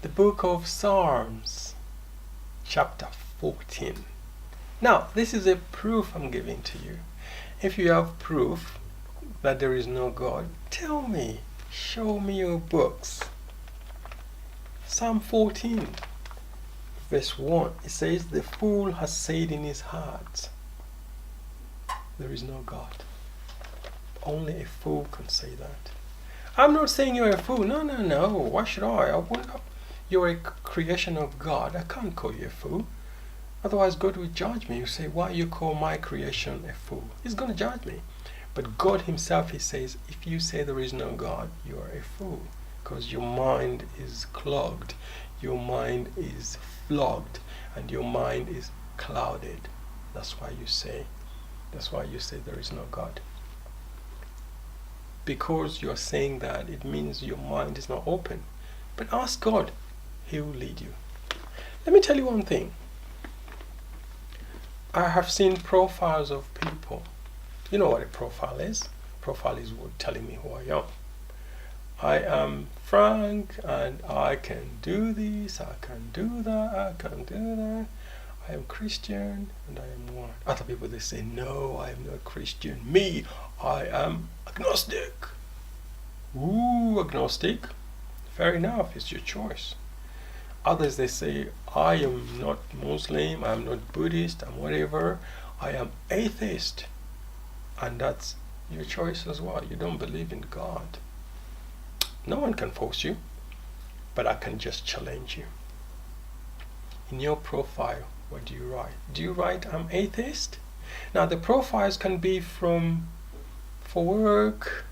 The book of Psalms, chapter 14. Now, this is a proof I'm giving to you. If you have proof that there is no God, tell me, show me your books. Psalm 14, verse 1, it says, "The fool has said in his heart, there is no God." Only a fool can say that. I'm not saying you're a fool. No. Why should I? You're a creation of God. I can't call you a fool. Otherwise, God will judge me. You say, why you call my creation a fool? He's going to judge me. But God himself, he says, if you say there is no God, you are a fool. Because your mind is clogged. Your mind is flogged. And your mind is clouded. That's why you say there is no God. Because you're saying that, it means your mind is not open. But ask God, he will lead you. Let me tell you one thing. I have seen profiles of people. You know what a profile is? Profile is telling me who I am. I am Frank, and I can do this, I can do that, I can do that. I am Christian, and I am what? Other people, they say, no, I am not Christian. Me, I am agnostic. Ooh, agnostic. Fair enough, it's your choice. Others, they say, I am not Muslim, I am not Buddhist, I'm whatever. I am atheist. And that's your choice as well. You don't believe in God. No one can force you, but I can just challenge you. In your profile, what do you write? Do you write, I'm atheist? Now, the profiles can be for work,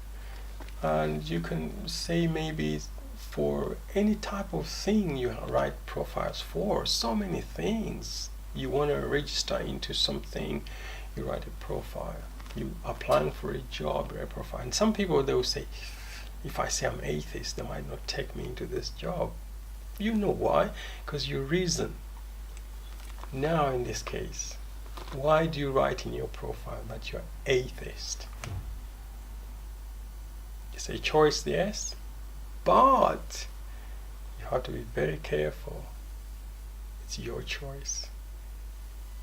and you can say maybe for any type of thing you write profiles for. So many things. You want to register into something, you write a profile. You applying for a job, you write a profile. And some people, they will say, if I say I'm atheist, they might not take me into this job. You know why? Because you reason. Now, in this case, why do you write in your profile that you're atheist? It's a choice, yes, but you have to be very careful. It's your choice.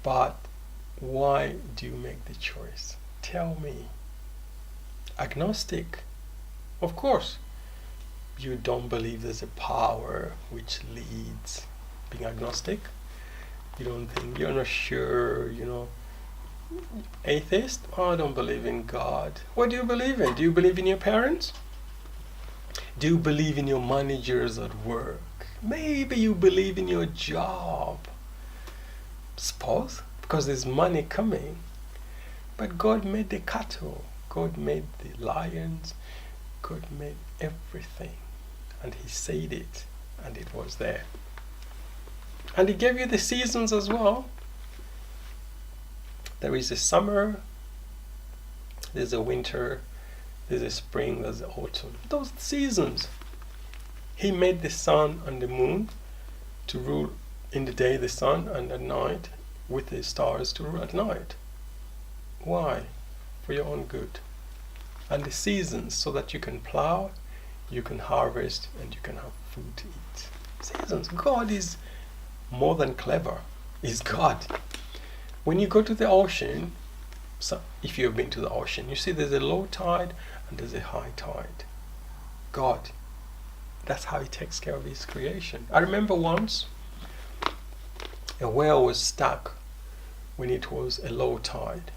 But why do you make the choice? Tell me. Agnostic. Of course, you don't believe there's a power which leads. Being agnostic, you don't think, you're not sure, Atheist? Oh, I don't believe in God. What do you believe in? Do you believe in your parents? Do you believe in your managers at work? Maybe you believe in your job. Suppose, because there's money coming. But God made the cattle. God made the lions. God made everything. And he said it. And it was there. And he gave you the seasons as well. There is a summer, there's a winter, there's a spring, there's an autumn. Those seasons. He made the sun and the moon to rule in the day, the sun, and at night with the stars to rule at night. Why? For your own good. And the seasons, so that you can plow, you can harvest, and you can have food to eat. Seasons. God is more than clever. He's God. When you go to the ocean, so if you've been to the ocean, you see there's a low tide and there's a high tide. God, that's how he takes care of his creation. I remember once a whale was stuck when it was a low tide.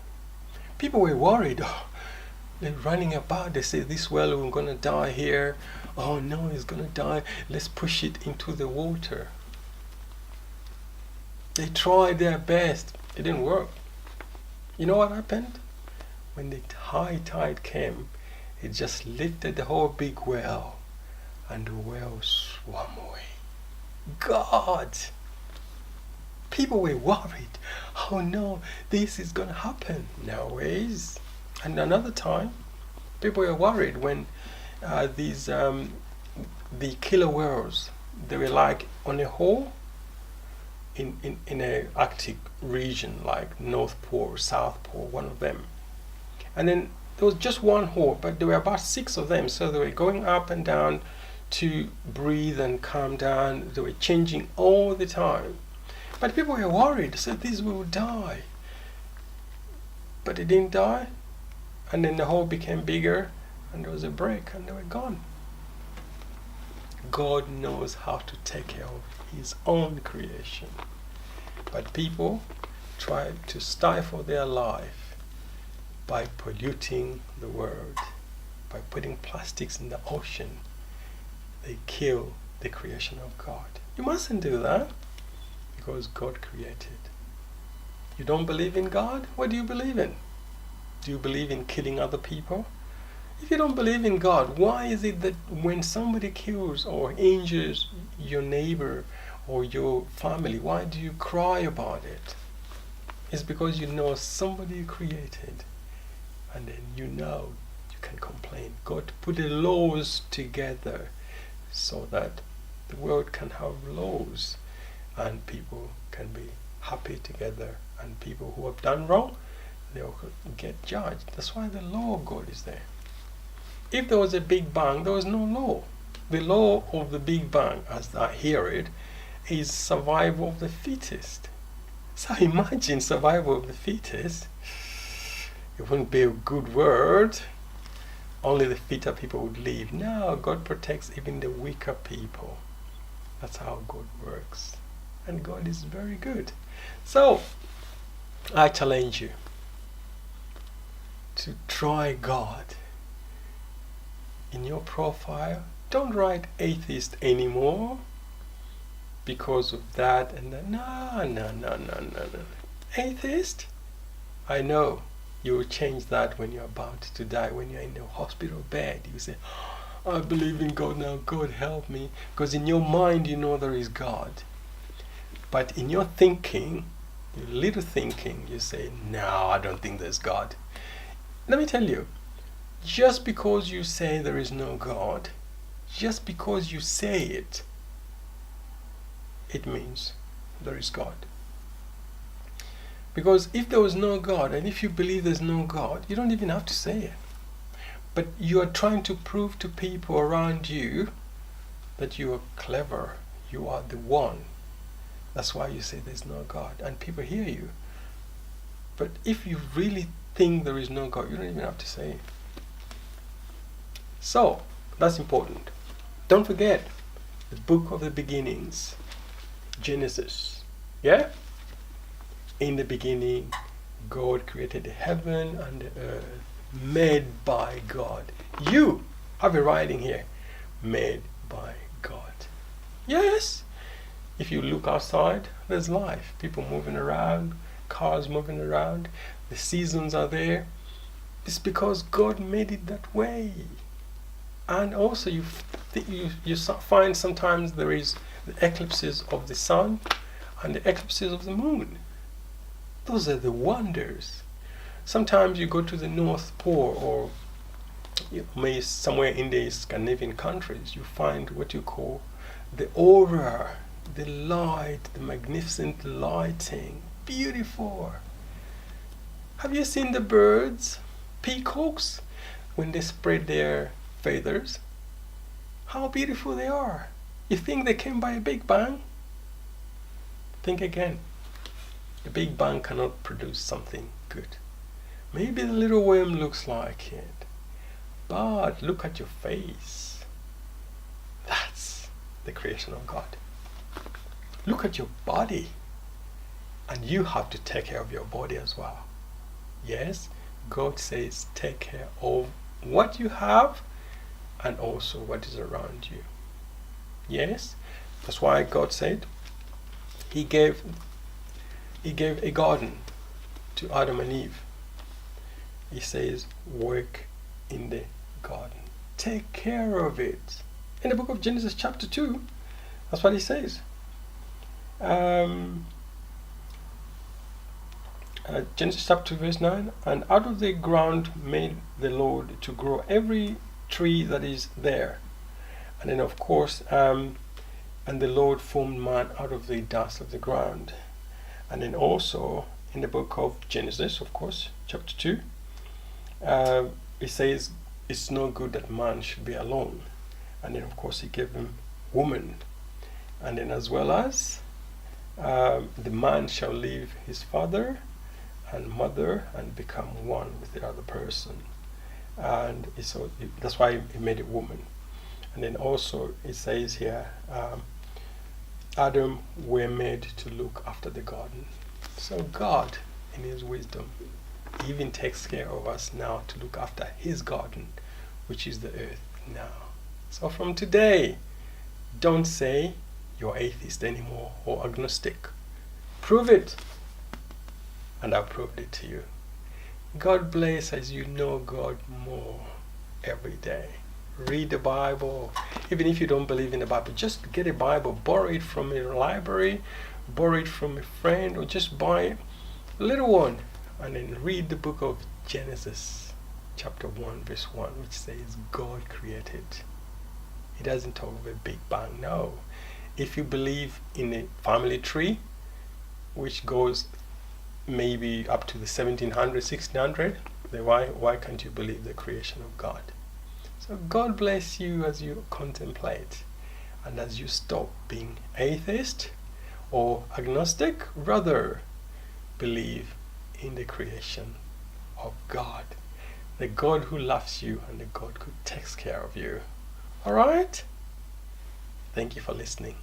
People were worried. Oh, they're running about. They say, this whale is going to die here. Oh no, it's going to die. Let's push it into the water. They tried their best. It didn't work. You know what happened? When the high tide came, it just lifted the whole big whale, and the whale swam away. God! People were worried. Oh no, this is going to happen. No ways. And another time, people were worried when the killer whales, they were like on a hole in a Arctic region, like North Pole, South Pole, one of them. And then there was just one hole, but there were about 6 of them, so they were going up and down to breathe and calm down. They were changing all the time. But people were worried, said these will die. But it didn't die. And then the hole became bigger, and there was a break, and they were gone. God knows how to take care of His own creation. But people try to stifle their life by polluting the world, by putting plastics in the ocean. They kill the creation of God. You mustn't do that, because God created. You don't believe in God? What do you believe in? Do you believe in killing other people? If you don't believe in God, why is it that when somebody kills or injures your neighbor or your family, why do you cry about it? It's because you know somebody created, and then you know you can complain. God put the laws together so that the world can have laws and people can be happy together, and people who have done wrong, they'll get judged. That's why the law of God is there. If there was a Big Bang, there was no law. The law of the Big Bang, as I hear it, is survival of the fittest. So imagine survival of the fittest. It wouldn't be a good word. Only the fitter people would live. No, God protects even the weaker people. That's how God works. And God is very good. So, I challenge you to try God. In your profile, don't write atheist anymore because of that and that. No. Atheist? I know you will change that when you're about to die, when you're in the hospital bed. You say, I believe in God now, God help me. Because in your mind you know there is God. But in your thinking, your little thinking, you say, no, I don't think there's God. Let me tell you, just because you say there is no God, just because you say it, it means there is God. Because if there was no God, and if you believe there's no God, you don't even have to say it. But you are trying to prove to people around you that you are clever, you are the one. That's why you say there's no God, and people hear you. But if you really think there is no God, you don't even have to say it. So, that's important. Don't forget the book of the beginnings, Genesis. Yeah? In the beginning, God created the heaven and the earth, made by God. You have a writing here, made by God. Yes. If you look outside, there's life. People moving around, cars moving around, the seasons are there. It's because God made it that way. And also you find sometimes there is the eclipses of the sun and the eclipses of the moon. Those are the wonders. Sometimes you go to the North Pole, or maybe somewhere in the Scandinavian countries, you find what you call the aurora, the light, the magnificent lighting. Beautiful. Have you seen the birds, peacocks, when they spread their feathers? How beautiful they are. You think they came by a Big Bang? Think again. The Big Bang cannot produce something good. Maybe the little worm looks like it, but look at your face. That's the creation of God. Look at your body, and you have to take care of your body as well. Yes, God says take care of what you have and also what is around you. Yes, that's why God said He gave a garden to Adam and Eve. He says, work in the garden. Take care of it. In the book of Genesis chapter 2, that's what He says. Genesis chapter 2 verse 9, and out of the ground made the Lord to grow every tree that is there. And then of course, and the Lord formed man out of the dust of the ground. And then also in the book of Genesis, of course, chapter 2, it says it's no good that man should be alone. And then of course he gave him woman. And then as well as the man shall leave his father and mother and become one with the other person. And so that's why he made it woman. And then also it says here, Adam were made to look after the garden. So God, in his wisdom, even takes care of us now to look after his garden, which is the earth now. So from today, don't say you're atheist anymore or agnostic. Prove it. And I've proved it to you. God bless as you know God more every day. Read the Bible. Even if you don't believe in the Bible, just get a Bible, borrow it from a library, borrow it from a friend, or just buy a little one and then read the book of Genesis chapter 1 verse 1, which says God created. It doesn't talk of a big bang. No. If you believe in a family tree which goes maybe up to the 1700, 1600, then why can't you believe the creation of God? So God bless you as you contemplate and as you stop being atheist or agnostic, rather believe in the creation of God, the God who loves you and the God who takes care of you. All right? Thank you for listening.